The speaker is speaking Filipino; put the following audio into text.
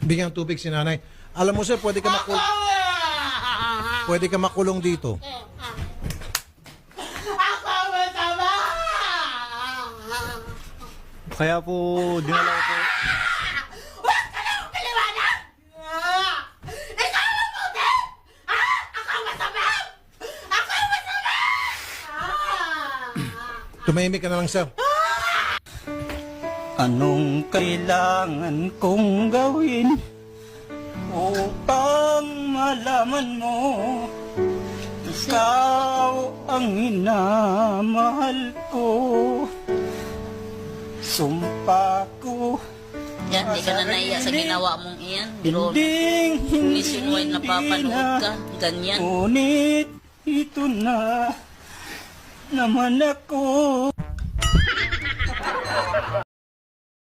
Bigyan ng tubig si nanay. Alam mo sir, pwede ka makulong dito. Ako masama! Kaya po, dinala ko po. Huwag ka na paliwanag! Ikaw ang mabuti! Ako masama! Ako masama! Tumahimik ka na lang sir. Anong kailangan kong gawin upang malaman mo ikaw ang minamahal ko? Sumpa ko Yan, di ka na naiya sa ginawa mong iyan. Biro, hindi nationwide na papanood ka. Ganyan. Ngunit ito na naman ako.